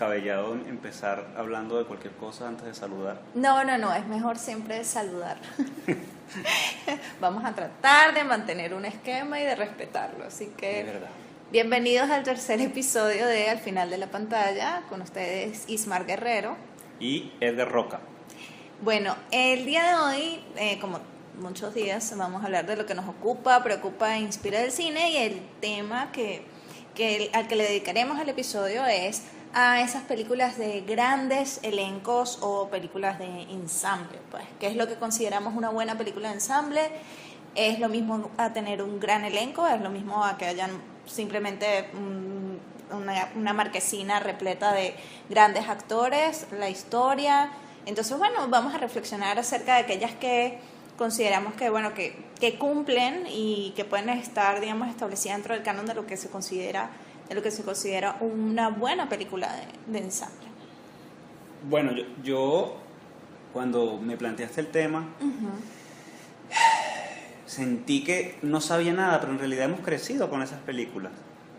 descabellado empezar hablando de cualquier cosa antes de saludar. No, es mejor siempre saludar. Vamos a tratar de mantener un esquema y de respetarlo, así que Es verdad. bienvenidos al tercer episodio de Al final de la pantalla, con ustedes Ismar Guerrero. Y Edgar Roca. Bueno, el día de hoy, como muchos días, vamos a hablar de lo que nos ocupa, preocupa e inspira del cine, y el tema al que le dedicaremos el episodio es a esas películas de grandes elencos o películas de ensamble, pues, ¿qué es lo que consideramos una buena película de ensamble? Es lo mismo a tener un gran elenco, es lo mismo a que hayan simplemente una marquesina repleta de grandes actores, la historia. Entonces, bueno, vamos a reflexionar acerca de aquellas que consideramos que cumplen y que pueden estar, digamos, establecidas dentro del canon de lo que se considera una buena película de ensamble. Bueno, yo cuando me planteaste el tema, sentí que no sabía nada, pero en realidad hemos crecido con esas películas.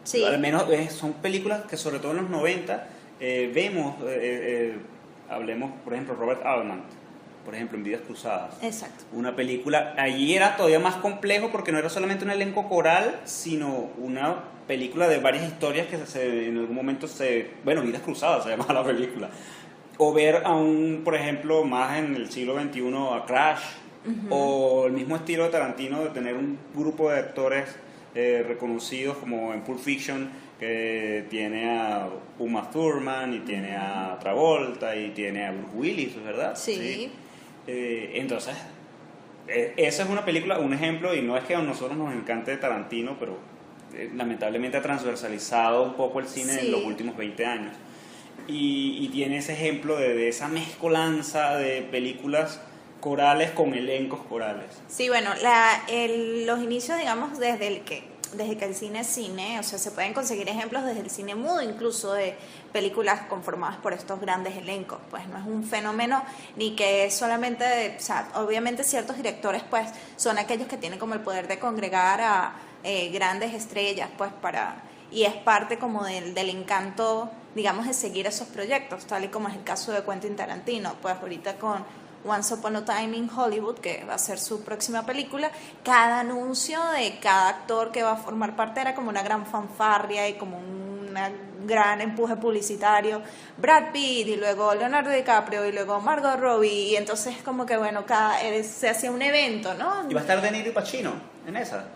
Sí. Al menos son películas que sobre todo en los 90 vemos, hablemos por ejemplo Robert Altman, por ejemplo en Vidas Cruzadas. Exacto. Una película, allí era todavía más complejo porque no era solamente un elenco coral, sino una película de varias historias que en algún momento Vidas Cruzadas se llama la película. O ver a por ejemplo, más en el siglo XXI, a Crash, o el mismo estilo de Tarantino de tener un grupo de actores reconocidos como en Pulp Fiction, que tiene a Uma Thurman y tiene a Travolta y tiene a Bruce Willis, ¿verdad? Sí. Entonces, esa es una película, un ejemplo, y no es que a nosotros nos encante Tarantino, pero lamentablemente ha transversalizado un poco el cine en los últimos 20 años. Y tiene ese ejemplo de esa mezcolanza de películas corales con elencos corales. Sí, bueno, los inicios, digamos, desde que el cine es cine, o sea, se pueden conseguir ejemplos desde el cine mudo, incluso de películas conformadas por estos grandes elencos, pues no es un fenómeno ni que es solamente, o sea, obviamente ciertos directores, pues, son aquellos que tienen como el poder de congregar a grandes estrellas, pues, y es parte como del encanto, digamos, de seguir esos proyectos, tal y como es el caso de Quentin Tarantino, pues ahorita con Once Upon a Time in Hollywood, que va a ser su próxima película, cada anuncio de cada actor que va a formar parte era como una gran fanfarria y como un gran empuje publicitario. Brad Pitt y luego Leonardo DiCaprio y luego Margot Robbie, y entonces como que bueno, se hacía un evento, ¿no? ¿Y va a estar De Niro y Pacino en esa?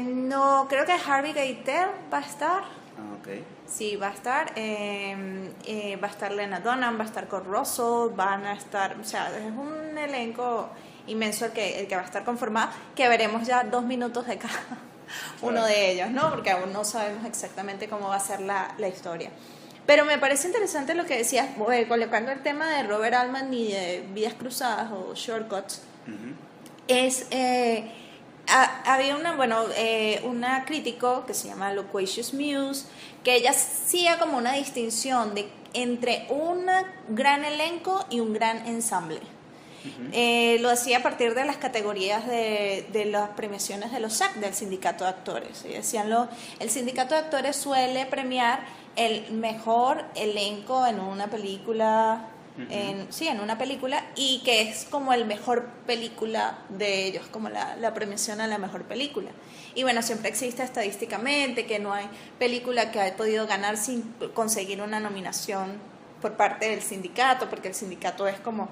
No, creo que Harvey Keitel va a estar. Ah, ok. Sí, va a estar Lena Dunham, va a estar Kurt Russell, van a estar, o sea, es un elenco inmenso el que va a estar conformado, que veremos ya 2 minutos de cada uno de ellos, ¿no? Porque aún no sabemos exactamente cómo va a ser la historia. Pero me parece interesante lo que decías, colocando el tema de Robert Altman y de Vidas Cruzadas o Shortcuts, había una crítico que se llama Loquacious Muse, que ella hacía como una distinción entre un gran elenco y un gran ensamble. Lo hacía a partir de las categorías de las premiaciones de los SAG, del sindicato de actores. Y decían, el sindicato de actores suele premiar el mejor elenco en una película, en una película, y que es como el mejor película de ellos, como la premiación a la mejor película. Y bueno, siempre existe estadísticamente que no hay película que haya podido ganar sin conseguir una nominación por parte del sindicato, porque el sindicato es como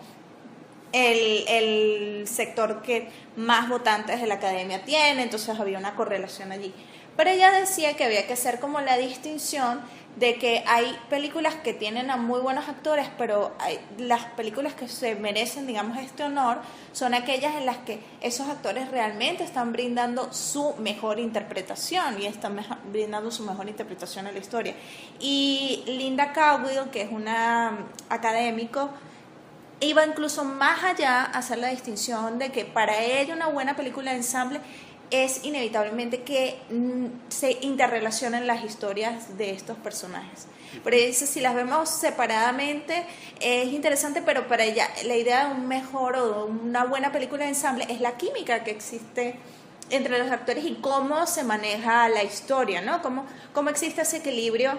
el sector que más votantes de la academia tiene, entonces había una correlación allí. Pero ella decía que había que hacer como la distinción de que hay películas que tienen a muy buenos actores, pero las películas que se merecen, digamos, este honor son aquellas en las que esos actores realmente están brindando su mejor interpretación y están brindando su mejor interpretación a la historia. Y Linda Cowell, que es una académico, iba incluso más allá a hacer la distinción de que para ella una buena película de ensamble es inevitablemente que se interrelacionen las historias de estos personajes. Pero ella dice, si las vemos separadamente es interesante, pero para ella la idea de un mejor o de una buena película de ensamble es la química que existe entre los actores y cómo se maneja la historia, ¿no? Cómo existe ese equilibrio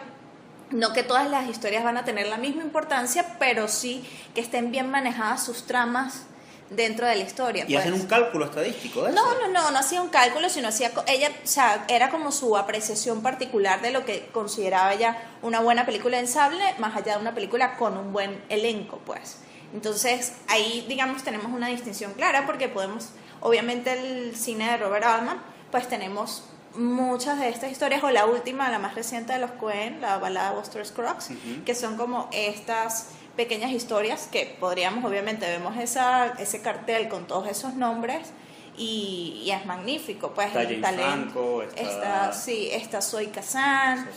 No que todas las historias van a tener la misma importancia, pero sí que estén bien manejadas sus tramas dentro de la historia. ¿Y hacen un cálculo estadístico de eso? No hacía un cálculo, sino hacía ella, o sea, era como su apreciación particular de lo que consideraba ella una buena película ensable, más allá de una película con un buen elenco, pues. Entonces, ahí, digamos, tenemos una distinción clara, porque podemos, obviamente el cine de Robert Altman, pues tenemos muchas de estas historias, o la última, la más reciente de los Coen, la balada de Buster Scruggs, que son como estas pequeñas historias que podríamos, obviamente, vemos ese cartel con todos esos nombres y es magnífico, pues está el James talento, Franco, está Zoe Kazan,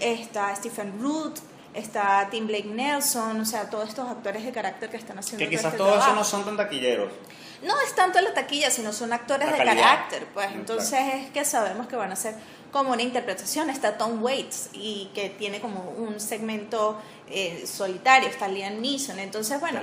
está Stephen Root, está Tim Blake Nelson, o sea, todos estos actores de carácter que están haciendo que quizás este todos esos trabajo. no son tan taquilleros. No es tanto la taquilla, sino son actores La de calidad. carácter, pues. Claro. Entonces es que sabemos que van a ser como una interpretación. Está Tom Waits, y que tiene como un segmento solitario. Está Liam Neeson. Entonces, bueno,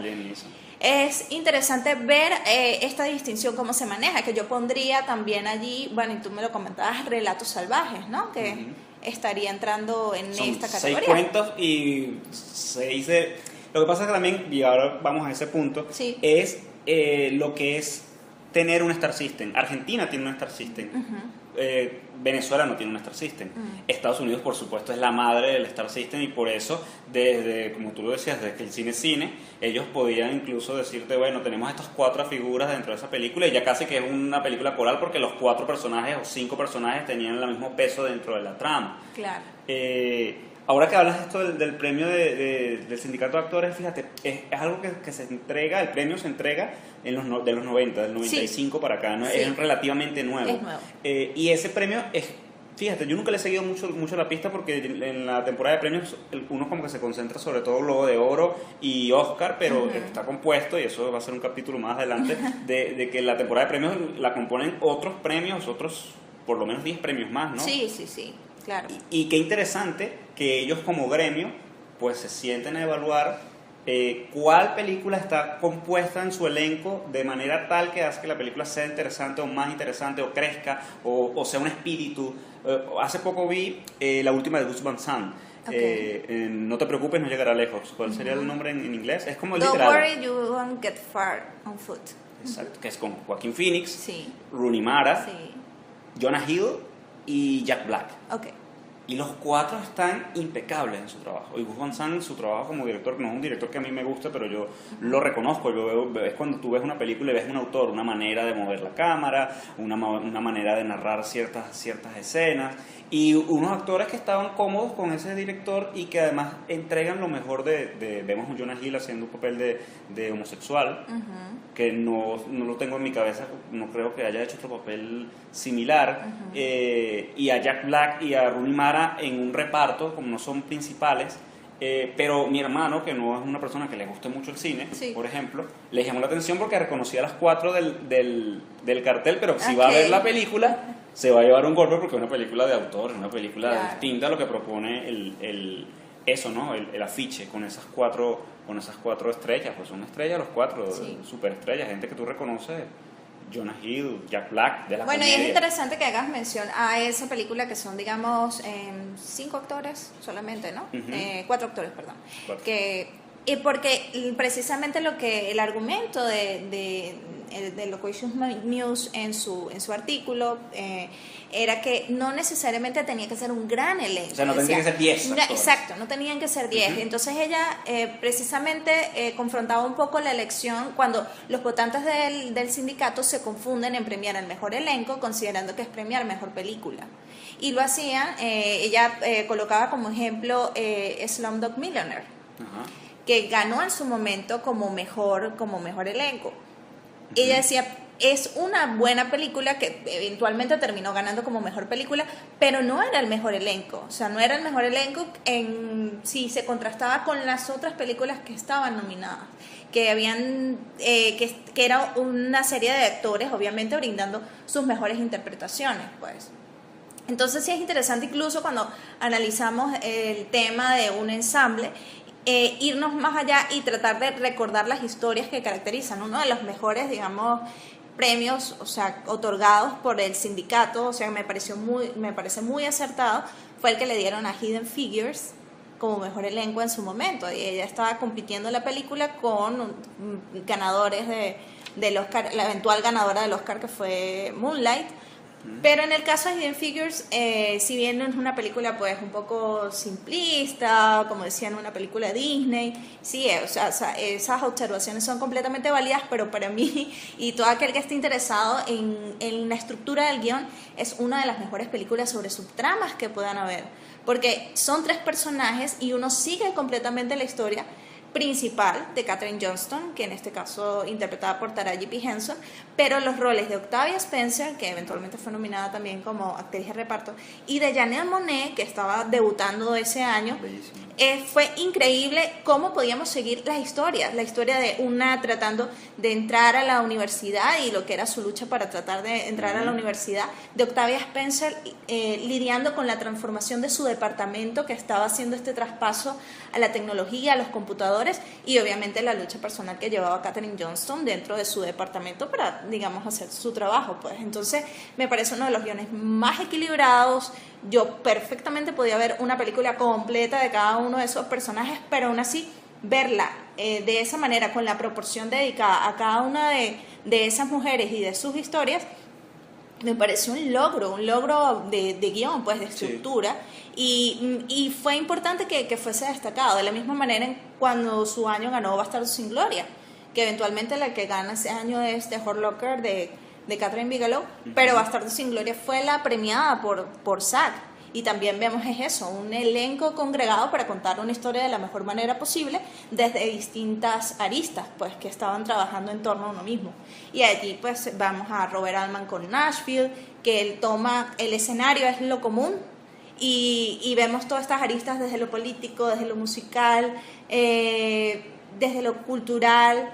es interesante ver esta distinción, cómo se maneja, que yo pondría también allí, bueno, y tú me lo comentabas, relatos salvajes, ¿no? Que estaría entrando en Son esta categoría. 6 cuentos y 6 de... Lo que pasa es que también, y ahora vamos a ese punto, Sí. es lo que es tener un Star System. Argentina tiene un Star System. Venezuela no tiene un Star System. Estados Unidos, por supuesto, es la madre del Star System, y por eso, desde, como tú lo decías, desde que el cine, ellos podían incluso decirte, bueno, tenemos estas 4 figuras dentro de esa película, y ya casi que es una película coral, porque los 4 personajes o 5 personajes tenían el mismo peso dentro de la trama. Claro. Ahora que hablas esto del premio del sindicato de actores, fíjate, es algo que se entrega, el premio se entrega de los 90, del 95 para acá, ¿no? Sí. Es relativamente nuevo. Es nuevo. Y ese premio es, fíjate, yo nunca le he seguido mucho la pista, porque en la temporada de premios uno como que se concentra sobre todo Globo de Oro y Oscar, pero está compuesto, y eso va a ser un capítulo más adelante, de que la temporada de premios la componen otros premios, otros por lo menos 10 premios más, ¿no? Sí, claro. Y qué interesante que ellos como gremio pues se sienten a evaluar cuál película está compuesta en su elenco de manera tal que hace que la película sea interesante o más interesante, o crezca, o sea un espíritu. Hace poco vi la última de Gus Van Sant. Okay. No te preocupes, no llegará lejos. ¿Cuál sería el nombre en inglés? Es como Don't literal. worry, you won't get far on foot. Exacto, que es con Joaquin Phoenix, Sí. Rooney Mara, Sí. Jonah Hill y Jack Black. Ok. Y los 4 están impecables en su trabajo. Y Gus Van Sant, su trabajo como director, no es un director que a mí me gusta, pero yo lo reconozco. Es cuando tú ves una película y ves un autor, una manera de mover la cámara, una manera de narrar ciertas escenas. Y unos actores que estaban cómodos con ese director, y que además entregan lo mejor vemos a Jonah Hill haciendo un papel de homosexual, que no lo tengo en mi cabeza, no creo que haya hecho otro papel similar. Y a Jack Black y a Rooney Mara en un reparto, como no son principales. Pero mi hermano, que no es una persona que le guste mucho el cine, Sí. por ejemplo, le llamó la atención porque reconocía a las 4 del cartel, pero si va a ver la película, se va a llevar un golpe, porque es una película de autor, es una película distinta a lo que propone eso, ¿no? El afiche con esas 4 estrellas. Pues son estrellas los 4, Sí. superestrellas, gente que tú reconoces. Jonah Hill, Jack Black, de la Bueno, y comedia. es interesante que hagas mención a esa película, que son, digamos, 5 actores solamente, ¿no? 4 actores, perdón. 4. Y porque precisamente el argumento de Loquacious News en su artículo era que no necesariamente tenía que ser un gran elenco. O sea, no tendrían que ser 10 actores. Exacto, no tenían que ser 10. Entonces ella precisamente confrontaba un poco la elección cuando los votantes del sindicato se confunden en premiar el mejor elenco, considerando que es premiar mejor película. Y lo hacían, ella colocaba como ejemplo Slumdog Millionaire, que ganó en su momento como mejor elenco. Ella decía, es una buena película, que eventualmente terminó ganando como mejor película, pero no era el mejor elenco. O sea, no era el mejor elenco si se contrastaba con las otras películas que estaban nominadas, que habían que era una serie de actores, obviamente, brindando sus mejores interpretaciones, pues. Entonces sí es interesante, incluso cuando analizamos el tema de un ensamble, irnos más allá y tratar de recordar las historias que caracterizan. Uno de los mejores, digamos, premios, o sea, otorgados por el sindicato, o sea, me parece muy acertado, fue el que le dieron a Hidden Figures, como mejor elenco en su momento, y ella estaba compitiendo en la película con ganadores del Oscar, la eventual ganadora del Oscar, que fue Moonlight. Pero en el caso de Hidden Figures, si bien es una película pues un poco simplista, como decían, una película Disney, sí, o sea, esas observaciones son completamente válidas, pero para mí y todo aquel que esté interesado en la estructura del guión, es una de las mejores películas sobre subtramas que puedan haber, porque son 3 personajes y uno sigue completamente la historia principal de Katherine Johnston, que en este caso interpretada por Taraji P. Henson, pero los roles de Octavia Spencer, que eventualmente fue nominada también como actriz de reparto, y de Janelle Monáe, que estaba debutando ese año, fue increíble cómo podíamos seguir la historia de una tratando de entrar a la universidad y lo que era su lucha para tratar de entrar a la universidad, de Octavia Spencer lidiando con la transformación de su departamento, que estaba haciendo este traspaso a la tecnología, a los computadores, y obviamente la lucha personal que llevaba Katherine Johnston dentro de su departamento para, digamos, hacer su trabajo, pues. Entonces me parece uno de los guiones más equilibrados. Yo perfectamente podía ver una película completa de cada uno de esos personajes, pero aún así verla de esa manera, con la proporción dedicada a cada una de esas mujeres y de sus historias, me pareció un logro de guión, pues, de estructura, sí. y fue importante que fuese destacado, de la misma manera en cuando su año ganó Bastardos sin Gloria, que eventualmente la que gana ese año es The Hurt Locker de Catherine Bigelow, pero Bastardos sin Gloria fue la premiada por SAG, y también vemos eso, un elenco congregado para contar una historia de la mejor manera posible desde distintas aristas, pues, que estaban trabajando en torno a uno mismo. Y allí pues vamos a Robert Altman con Nashville, que él toma el escenario, es lo común, y vemos todas estas aristas desde lo político, desde lo musical, desde lo cultural,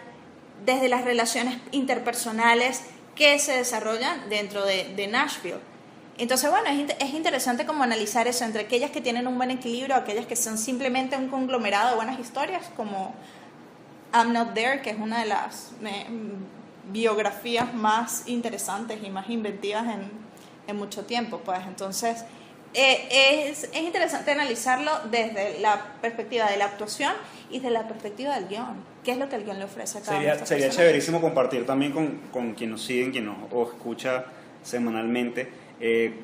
desde las relaciones interpersonales que se desarrollan dentro de Nashville. Entonces, bueno, es interesante como analizar eso entre aquellas que tienen un buen equilibrio, aquellas que son simplemente un conglomerado de buenas historias, como I'm Not There, que es una de las biografías más interesantes y más inventivas en mucho tiempo, pues. Entonces es interesante analizarlo desde la perspectiva de la actuación y desde la perspectiva del guión. ¿Qué es lo que el guión le ofrece a cada uno de estos Sería personajes? chéverísimo compartir también con quien nos siguen, quien nos escucha semanalmente,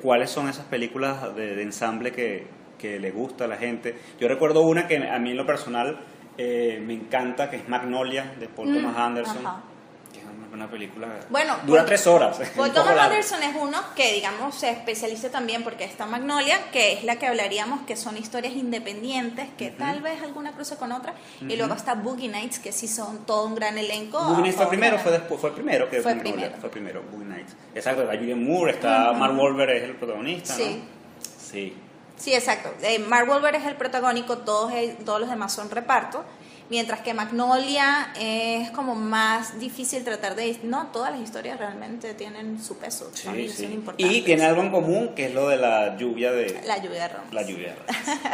cuáles son esas películas de ensamble que le gusta a la gente. Yo recuerdo una que a mí en lo personal me encanta, que es Magnolia, de Paul Thomas Anderson. Ajá. Que es una película, bueno, dura 3 horas. Paul Thomas Anderson es uno que, digamos, se especializa también, porque está Magnolia, que es la que hablaríamos, que son historias independientes, que tal vez alguna cruce con otra, y luego está Boogie Nights, que sí son todo un gran elenco. Boogie Nights fue primero, fue primero que fue Magnolia. primero. Fue primero, Boogie Nights. Exacto, está Julianne Moore, está Mark Wahlberg, es el protagonista, sí. ¿no? Sí. Sí, exacto. Mark Wahlberg es el protagónico, todos los demás son reparto. Mientras que Magnolia es como más difícil tratar de... No, todas las historias realmente tienen su peso, son importantes. Y tiene algo en común, que es lo de la lluvia de... La lluvia de Ramos. La lluvia de Ramos.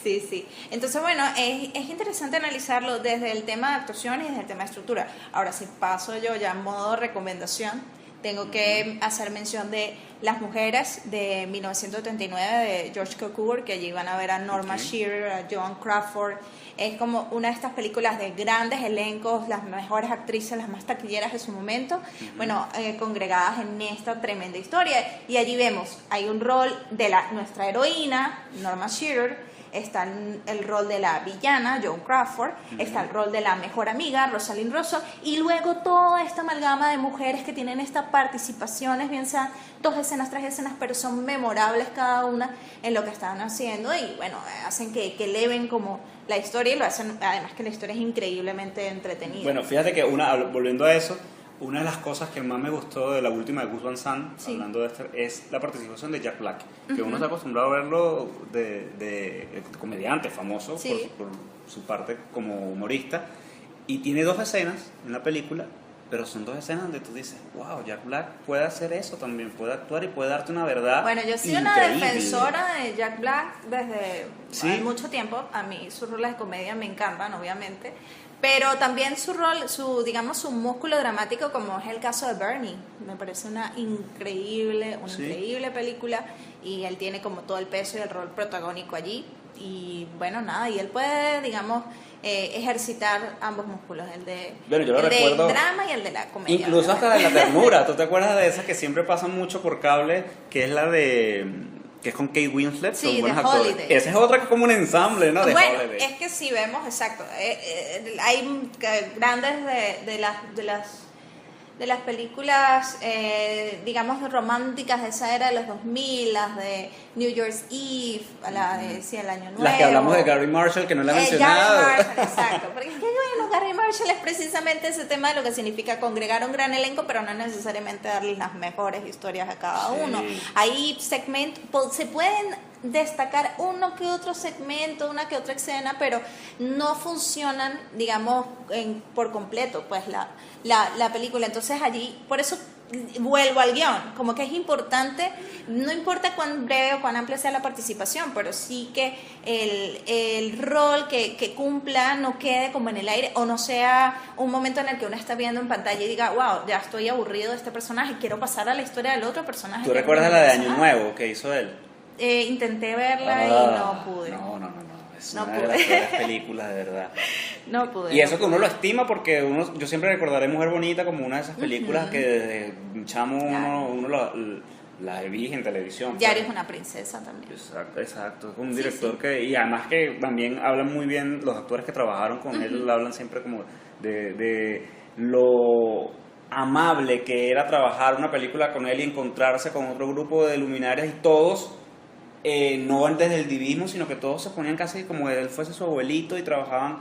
Sí. Entonces, bueno, es interesante analizarlo desde el tema de actuación y desde el tema de estructura. Ahora, si paso yo ya en modo recomendación, tengo que hacer mención de Las Mujeres de 1939 de George Cukor, que allí van a ver a Norma Shearer, a Joan Crawford. Es como una de estas películas de grandes elencos, las mejores actrices, las más taquilleras de su momento, bueno, congregadas en esta tremenda historia. Y allí vemos, hay un rol de nuestra heroína, Norma Shearer, está el rol de la villana, Joan Crawford, está el rol de la mejor amiga, Rosalind Russo, y luego toda esta amalgama de mujeres que tienen estas participaciones, bien sean 2 escenas, 3 escenas, pero son memorables cada una en lo que están haciendo, y bueno, hacen que eleven como la historia, y lo hacen, además que la historia es increíblemente entretenida. Bueno, fíjate que volviendo a eso, una de las cosas que más me gustó de la última de Gus Van Sant, hablando de esto, es la participación de Jack Black, que uno está acostumbrado a verlo de comediante famoso por su parte como humorista, y tiene 2 escenas en la película, pero son 2 escenas donde tú dices, wow, Jack Black puede hacer eso también, puede actuar y puede darte una verdad. Bueno, yo soy una defensora de Jack Black desde mucho tiempo. A mí sus roles de comedia me encantan, obviamente, pero también su rol, digamos, su músculo dramático, como es el caso de Bernie, me parece una increíble película, y él tiene como todo el peso y el rol protagónico allí. y bueno, nada, y él puede, digamos, ejercitar ambos músculos, bueno, yo lo el recuerdo, del drama y el de la comedia. incluso hasta de la ternura. ¿Tú te acuerdas de esa que siempre pasan mucho por cable, que es la de que es con Kate Winslet? Sí, son buenos de actores. Holiday. Esa es otra que es como un ensamble, ¿no? De Bueno, Holiday. es que si vemos, exacto, hay grandes de las películas, digamos, románticas de esa era de los 2000, las de New Year's Eve, la de El Año Nuevo. Las que hablamos de Gary Marshall, que no la he mencionado. Gary Marshall, exacto. Porque bueno, Gary Marshall es precisamente ese tema de lo que significa congregar un gran elenco, pero no necesariamente darles las mejores historias a cada uno. Hay segmentos, se pueden destacar uno que otro segmento, una que otra escena, pero no funcionan, digamos, por completo, pues la película. Entonces allí, por eso vuelvo al guión, como que es importante, no importa cuán breve o cuán amplia sea la participación, pero sí que el rol que cumpla no quede como en el aire, o no sea un momento en el que uno está viendo en pantalla y diga, wow, ya estoy aburrido de este personaje, quiero pasar a la historia del otro personaje. ¿Tú recuerdas la de Año Nuevo que hizo él? Intenté verla y no pude. No. Es No una pude. de las peores películas, de verdad. No pude. Y eso que uno lo estima porque yo siempre recordaré Mujer Bonita como una de esas películas que desde chamo uno la vi en televisión. Diario es una princesa también. Exacto. Es un director que, y además que también hablan muy bien, los actores que trabajaron con él hablan siempre como de lo amable que era trabajar una película con él y encontrarse con otro grupo de luminarias y todos, no desde el divismo, sino que todos se ponían casi como él fuese su abuelito y trabajaban.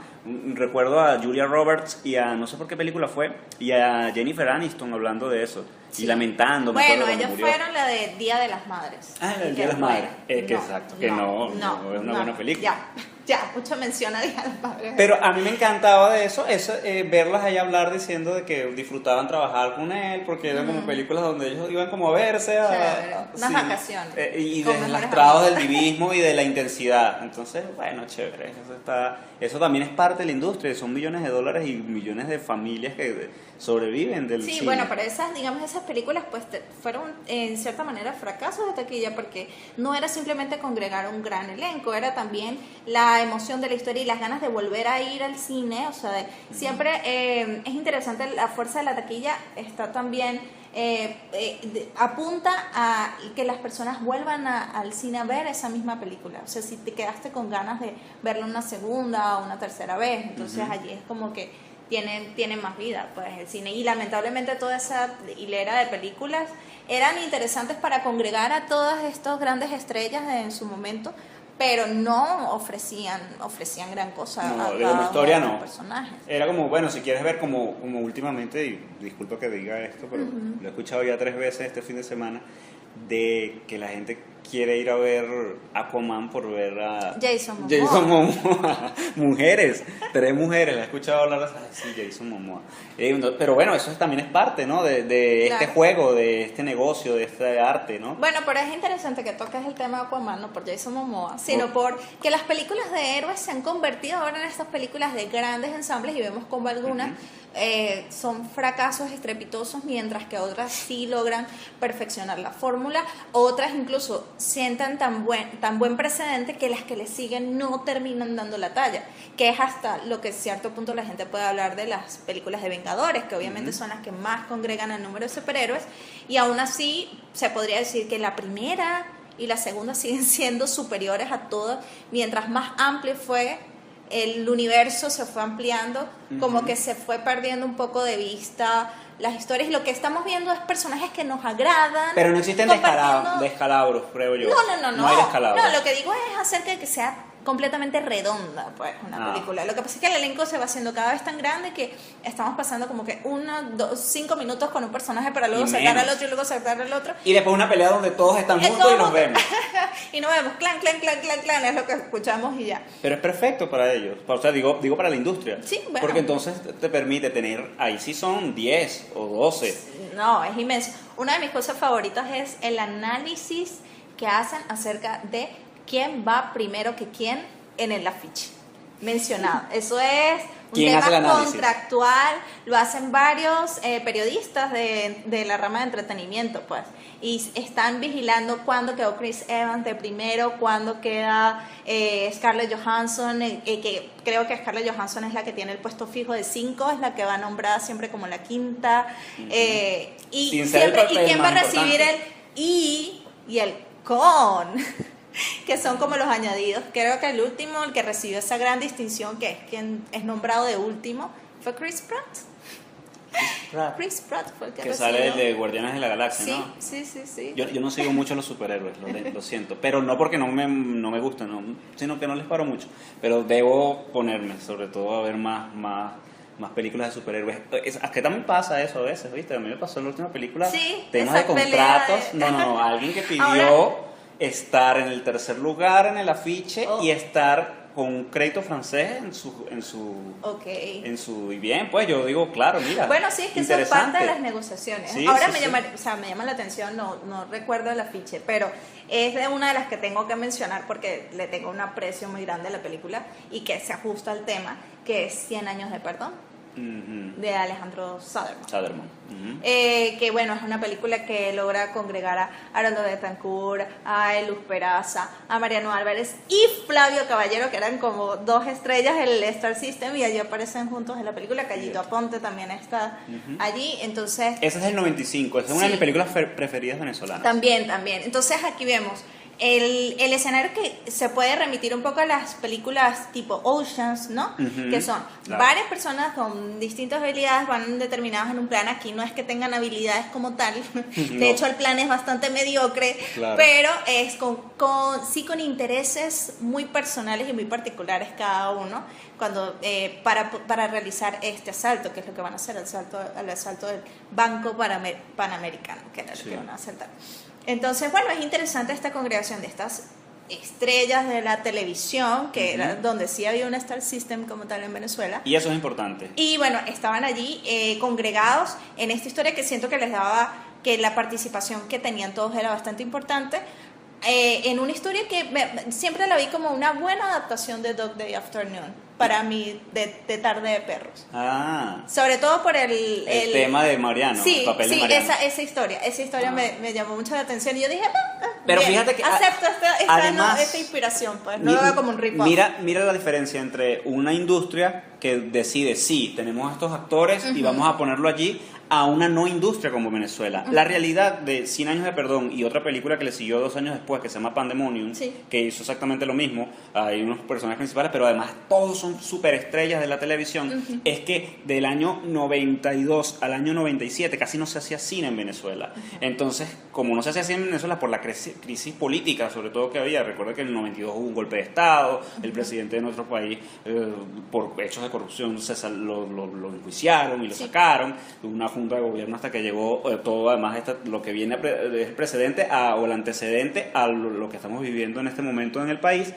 Recuerdo a Julia Roberts y a, no sé por qué película fue, y a Jennifer Aniston hablando de eso, y lamentando. Bueno, ellos fueron la de Día de las Madres. El Día de las Madres, exacto, que no es una buena película. Ya, mucho menciona Día de las Madres. Pero a mí me encantaba de eso, verlas ahí hablar diciendo de que disfrutaban trabajar con él, porque eran como películas donde ellos iban como a verse unas vacaciones. Y deslastrados del divismo y de la intensidad. Entonces, bueno, chévere, eso también es parte de la industria, son millones de dólares y millones de familias que sobreviven del cine. Sí, bueno, pero esas películas pues fueron en cierta manera fracasos de taquilla, porque no era simplemente congregar un gran elenco, era también la emoción de la historia y las ganas de volver a ir al cine. O sea, siempre es interesante, la fuerza de la taquilla está también apunta a que las personas vuelvan al cine a ver esa misma película. O sea, si te quedaste con ganas de verla una segunda o una tercera vez, entonces allí es como que tiene más vida, pues, el cine. Y lamentablemente toda esa hilera de películas eran interesantes para congregar a todas estas grandes estrellas en su momento, pero no ofrecían gran cosa a como historia no. Personajes. Era como, bueno, si quieres ver como últimamente, y disculpa que diga esto, pero lo he escuchado ya 3 veces este fin de semana, de que la gente quiere ir a ver Aquaman por ver a Jason Momoa. Mujeres, 3 mujeres, la he escuchado hablar así, Jason Momoa. Pero bueno, eso también es parte, ¿no? De este juego, de este negocio, de este arte, ¿no? Bueno, pero es interesante que toques el tema de Aquaman, no por Jason Momoa, sino por que las películas de héroes se han convertido ahora en estas películas de grandes ensambles, y vemos como algunas son fracasos estrepitosos, mientras que otras sí logran perfeccionar la fórmula. Otras incluso sientan tan buen precedente que las que le siguen no terminan dando la talla, que es hasta lo que a cierto punto la gente puede hablar de las películas de Vengadores, que obviamente son las que más congregan el número de superhéroes, y aún así se podría decir que la primera y la segunda siguen siendo superiores a todas. Mientras más amplio fue el universo, se fue ampliando, como que se fue perdiendo un poco de vista las historias, y lo que estamos viendo es personajes que nos agradan. Pero no existen descalabros, creo yo. No hay descalabros. No, lo que digo es acerca de que sea completamente redonda, pues, una película. Lo que pasa es que el elenco se va haciendo cada vez tan grande que estamos pasando como que 5 minutos con un personaje para luego sacar al otro y luego sacar al otro. Y después una pelea donde todos están juntos y nos vemos. Y nos vemos, clan, clan, clan, clan, clan, es lo que escuchamos y ya. Pero es perfecto para ellos, o sea, digo para la industria. Sí, bueno. Porque entonces te permite tener, ahí sí son 10 o 12. No, es inmenso. Una de mis cosas favoritas es el análisis que hacen acerca de quién va primero que quién en el afiche mencionado. Eso es ¿Quién hace el análisis? contractual, lo hacen varios periodistas de la rama de entretenimiento, pues, y están vigilando cuándo quedó Chris Evans de primero, cuándo queda Scarlett Johansson, que creo que Scarlett Johansson es la que tiene el puesto fijo de 5, es la que va nombrada siempre como la quinta, y quién va a recibir el y el con, que son como los añadidos. Creo que el último, el que recibió esa gran distinción, que es quien es nombrado de último, fue Chris Pratt. Chris Pratt fue el que recibió. Sale de Guardianes de la Galaxia, sí, ¿no? Sí. Yo no sigo mucho a los superhéroes, lo siento. Pero no porque no me gustan, no, sino que no les paro mucho. Pero debo ponerme, sobre todo, a ver más películas de superhéroes. Es que también pasa eso a veces, ¿viste? A mí me pasó en la última película, sí, temas de contratos. No, alguien que pidió estar en el tercer lugar en el afiche y estar con un crédito francés en su y bien, pues yo digo, claro, mira. Bueno, sí, es que eso es parte de las negociaciones. Sí, ahora sí, me llama la atención, no recuerdo el afiche, pero es de una de las que tengo que mencionar porque le tengo un aprecio muy grande a la película y que se ajusta al tema, que es 100 años de perdón. De Alejandro Soderman. Que bueno, es una película que logra congregar a Haroldo Betancourt, a Luz Peraza, a Mariano Álvarez y Flavio Caballero, que eran como dos estrellas del Star System, y allí aparecen juntos en la película. Callito Aponte también está allí. Entonces, esa es del 95, esa es una de mis películas preferidas venezolanas. También. Entonces aquí vemos el escenario que se puede remitir un poco a las películas tipo Oceans, ¿no? Que son varias personas con distintas habilidades, van determinadas en un plan. Aquí no es que tengan habilidades como tal, de hecho el plan es bastante mediocre, pero es con intereses muy personales y muy particulares cada uno, cuando para realizar este asalto, que es lo que van a hacer, el asalto del Banco Panamericano, que era lo que van a asaltar. Entonces, bueno, es interesante esta congregación de estas estrellas de la televisión, que era donde sí había un Star System como tal en Venezuela. Y eso es importante. Y bueno, estaban allí congregados en esta historia que siento que les daba, que la participación que tenían todos era bastante importante. En una historia que siempre la vi como una buena adaptación de Dog Day Afternoon, para mí, de Tarde de Perros. Sobre todo por el tema de Mariano, el papel de Mariano. Esa historia me llamó mucho la atención y yo dije, pero bien, fíjate que acepto esta inspiración, pues no lo veo como un rip-off. Mira la diferencia entre una industria que decide, sí, tenemos a estos actores y vamos a ponerlo allí, a una no industria como Venezuela. La realidad de 100 años de perdón y otra película que le siguió 2 años después, que se llama Pandemonium, que hizo exactamente lo mismo, hay unos personajes principales, pero además todos son superestrellas de la televisión, es que del año 92 al año 97 casi no se hacía cine en Venezuela. Entonces, como no se hacía cine en Venezuela por la crisis política, sobre todo que había, recuerda que en el 92 hubo un golpe de Estado, el presidente de nuestro país, por hechos de corrupción, lo enjuiciaron y lo sacaron, una junta de gobierno hasta que llegó todo, además lo que viene es el precedente o el antecedente a lo que estamos viviendo en este momento en el país.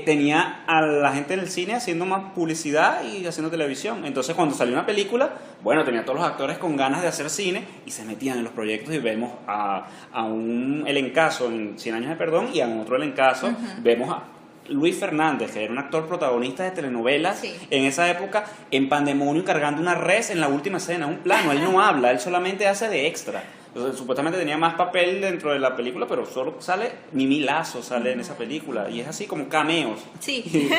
Tenía a la gente en el cine haciendo más publicidad y haciendo televisión. Entonces cuando salió una película, bueno, tenía a todos los actores con ganas de hacer cine y se metían en los proyectos, y vemos a un elencazo en 100 años de perdón y a otro elencazo vemos a Luis Fernández, que era un actor protagonista de telenovelas en esa época, en Pandemonium, cargando una res en la última escena, un plano. Él no habla, él solamente hace de extra. Entonces, supuestamente tenía más papel dentro de la película, pero solo sale Mimi Lazo, sale en esa película, y es así como cameos.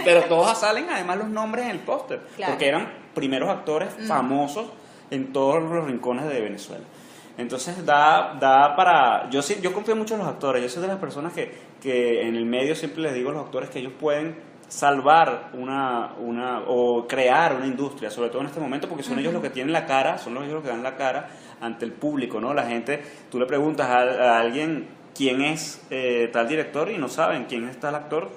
Pero todos salen además los nombres en el póster, porque eran primeros actores famosos en todos los rincones de Venezuela. Entonces da para... Yo confío mucho en los actores. Yo soy de las personas que en el medio siempre les digo a los actores que ellos pueden salvar o crear una industria, sobre todo en este momento, porque son ellos los que tienen la cara, son ellos los que dan la cara ante el público, ¿no? La gente, tú le preguntas a alguien quién es tal director y no saben quién es tal actor.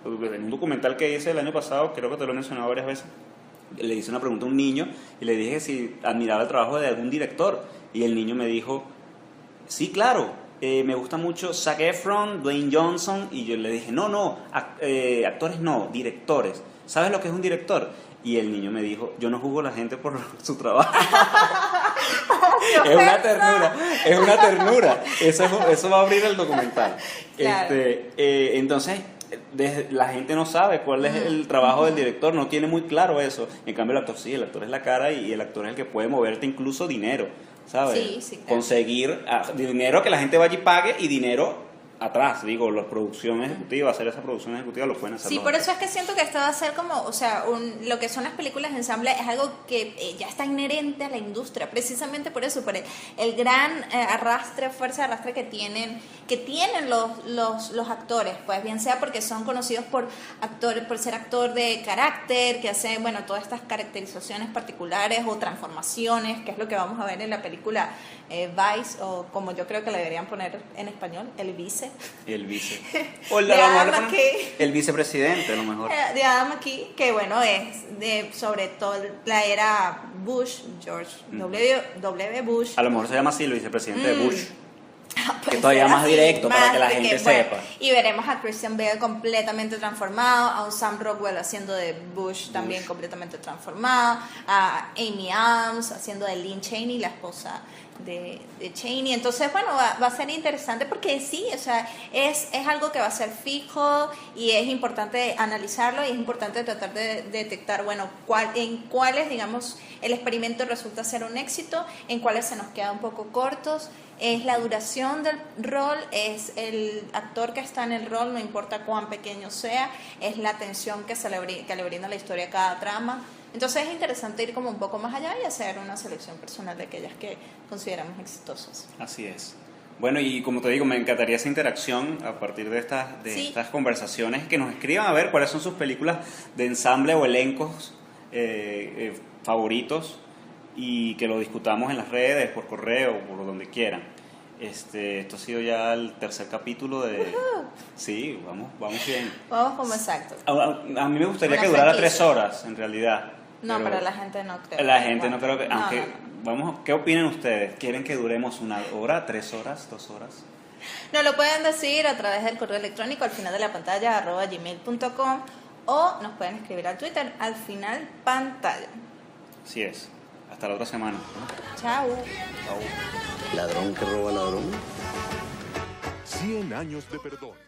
En un documental que hice el año pasado, creo que te lo he mencionado varias veces, le hice una pregunta a un niño y le dije si admiraba el trabajo de algún director, y el niño me dijo, sí, claro, me gusta mucho Zac Efron, Dwayne Johnson. Y yo le dije, no, actores no, directores. ¿Sabes lo que es un director? Y el niño me dijo, yo no juzgo a la gente por su trabajo. Es una ternura. Eso va a abrir el documental. Entonces, la gente no sabe cuál es el trabajo del director, no tiene muy claro eso. En cambio el actor sí, el actor es la cara y el actor es el que puede moverte incluso dinero, ¿sabes? Sí, sí, claro. Conseguir dinero que la gente vaya y pague y dinero atrás, digo, la producción ejecutiva, hacer esa producción ejecutiva lo pueden hacer. Sí, por eso es que siento que esto va a ser como, o sea, lo que son las películas de ensamble es algo que ya está inherente a la industria, precisamente por eso, por el gran fuerza de arrastre que tienen los actores, pues bien sea porque son conocidos por ser actor de carácter, que hacen, bueno, todas estas caracterizaciones particulares o transformaciones, que es lo que vamos a ver en la película Vice, o como yo creo que le deberían poner en español, El Vice. El vice. El vicepresidente, a lo mejor. De Adam McKee, que bueno, es sobre todo la era Bush, George W. Bush. A lo mejor se llama así el vicepresidente de Bush. Pues que todavía más así, directo para que la gente bueno, sepa. Y veremos a Christian Bale completamente transformado, a un Sam Rockwell haciendo de Bush también completamente transformado, a Amy Adams haciendo de Lynn Cheney, la esposa de Cheney. Entonces, bueno, va a ser interesante porque sí, o sea, es algo que va a ser fijo y es importante analizarlo y es importante tratar de detectar, bueno, en cuáles, digamos, el experimento resulta ser un éxito, en cuáles se nos queda un poco cortos. Es la duración del rol, es el actor que está en el rol, no importa cuán pequeño sea, es la atención que le brinda la historia a cada trama. Entonces es interesante ir como un poco más allá y hacer una selección personal de aquellas que consideramos exitosas. Así es. Bueno, y como te digo, me encantaría esa interacción a partir de estas conversaciones, que nos escriban a ver cuáles son sus películas de ensamble o elencos favoritos, y que lo discutamos en las redes, por correo, por donde quieran. Esto ha sido ya el tercer capítulo de... Uh-huh. Sí, vamos bien. Vamos como exacto. A mí me gustaría que durara 3 horas, en realidad. No, pero la gente no creo. La gente no creo que... No, aunque, no. Vamos, ¿qué opinan ustedes? ¿Quieren que duremos 1 hora, 3 horas, 2 horas? Nos lo pueden decir a través del correo electrónico al final de la pantalla @gmail.com, o nos pueden escribir al Twitter al final pantalla. Así es. Hasta la otra semana. Chao. Chao. Ladrón que roba ladrón. 100 años de perdón.